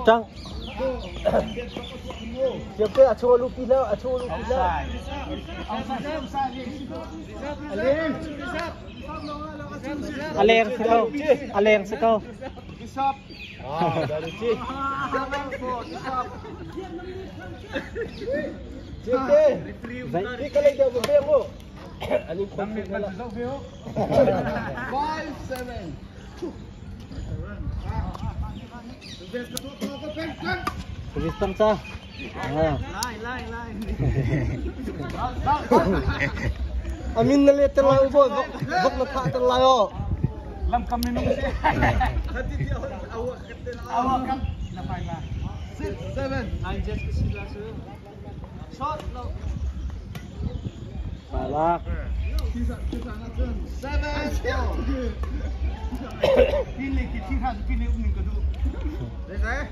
Trăng. Siap ke acung lupi lah, acung lupi lah. Aler sekau, aler sekau. Dari cik. Cik deh. Baik kalau dia berbemo. Ani konflik lah. 5-7. Tuliskan sah. Amin na letter lang po. Bok na pa terlayo. Lam kami nung siya. Hati dia awak kata awak kan. 6, 7, 9 just sila sir. Shot low. Palak. 7. Pilih kita harus pilih umum kedua. Dah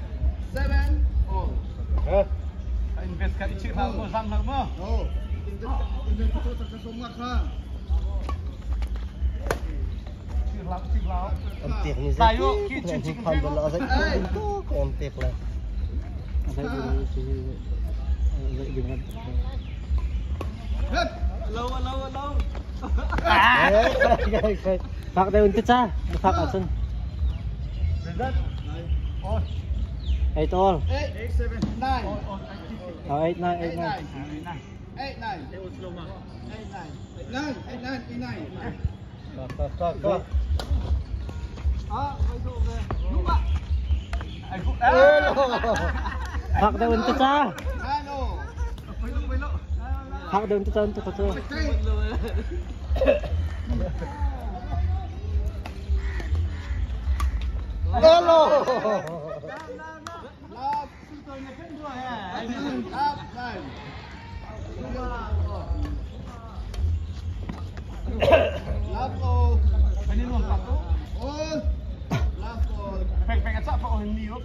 7. Oh. Invest kat icik lah mo sam nak mo. Oh. Invest tu tak semua kah. Cik lau. Antik ni saya. Tayo kitchen chicken kan dulu saya itu antik lah. Saya dulu sini. Dengan Law. Phạt đây untuk cha, phạt ở sân. Eight all. 8, 7, 9. Oh, 8, 9, 8, 9. 8, 9. It was slow man. 8, 9. 8, 9. Stop. Lupa. Phạt đây untuk cha. Belok. Phạt đây untuk cha untuk kau. Hello. Lap sultannya kan dua ya. Lap 9. Lap oh. Ini nuang satu. Oh. Lap oh. Peng acak pak oh ini yuk.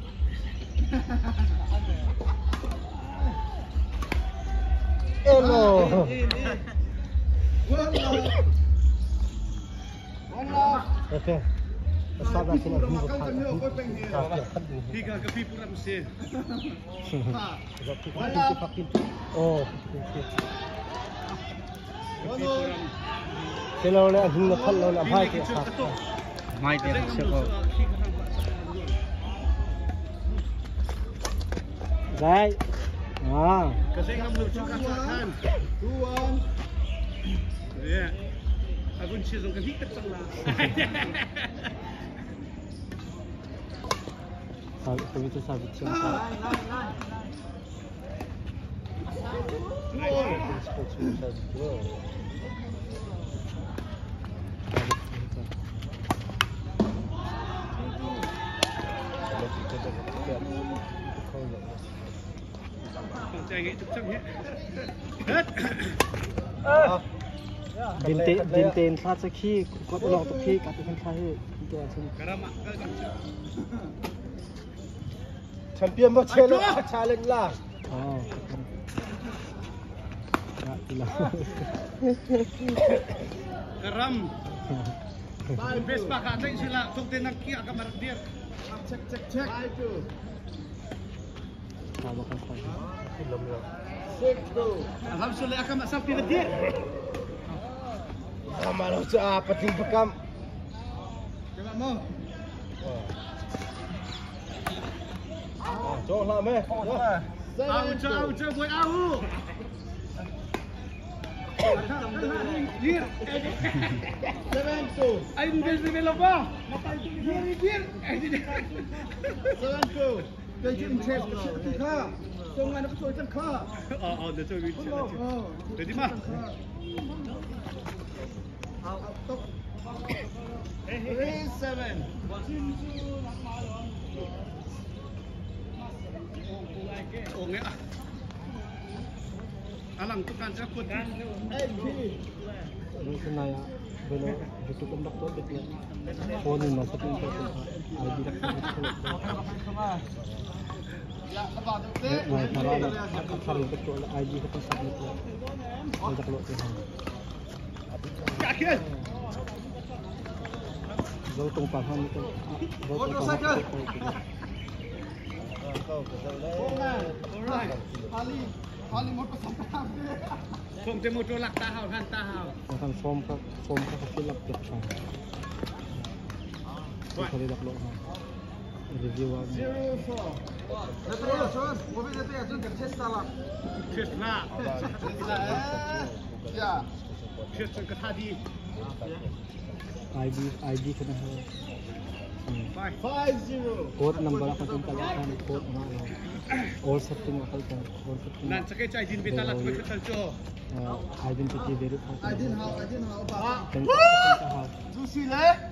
Hello. One lap. Okay. Sabar sini aku buka. Tiga kepi pura mesti. Oh. Sila na ang nakal na mai ke sa. Mai dia siapa? Baik. Kasi ngam lu cuka kan. 2-1. Ya. Aku cisong kan hikat salah. Sabi itu sabi siya. Dinten saat seki kuat ulang tu ki kata kan saya itu asal. Champion macam challenge lah. Oh. Tak hilang. Karam. Best pak kata sila tuk tenang ki akan mardir. Cek. Itu. Sama kan saya. Film ya. 6. Alhamdulillah akan masuk di dia. Malu siapa penting bekam. Coba mau. Jom lah meh. Au boy au. Dir. 7-2. Ay invest de apa? Dir. 7-2. Jadi interest kita. Jangan ada persoalan kah? Oh, dah cuy win. Jadi mah. Top. 3-7. Oh nggak. Alang tu kan cakut. Ini senaya belum itu kontak tu betul. Phone ni masuk itu. ID dah masuk. Ya, apa tu? Nah, kalau ada cari betul ID kita submit lah. Kita keluar tu. Yakin. Jauh tong paham itu. Bodoh saja. Alright. Ali motor sampai habis. Kom te motor lak tahau kan tahau. Akan form ka silap ket siya. Ito dak lo ha. Review ang 04. Test lah. Ya. Test ke tadi. ID ka na ha. 50. Code number ako itong talakan. Code na ano. All setting ako ito. All setting. Nan sakay sa ID beta lat ko kalcho. Identity verified. ID how ba? Woo! Susi le.